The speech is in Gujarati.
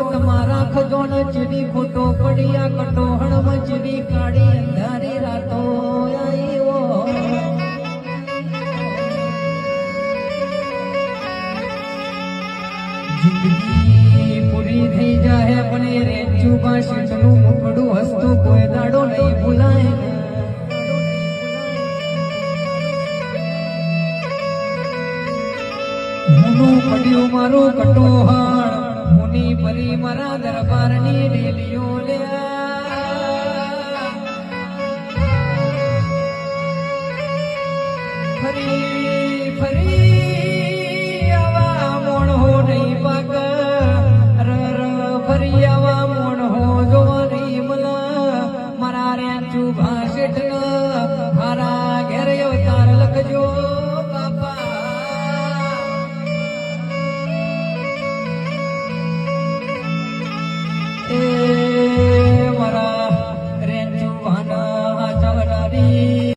તમારા ખજોણ ચીડી ફોટો પડિયા કટોહણ મચડી કાળી અંધારી રાતો આવ્યો જિંદગી પૂરી થઈ જાહે પણ રેચુબા શેઠનું મુખડું હસતું કોઈ દાડો નહીં ભૂલાય મુનું પડ્યું મારું કટોહણ મુની પરી મારા દરબારની રેલીઓ લ્યા ફરી ફરી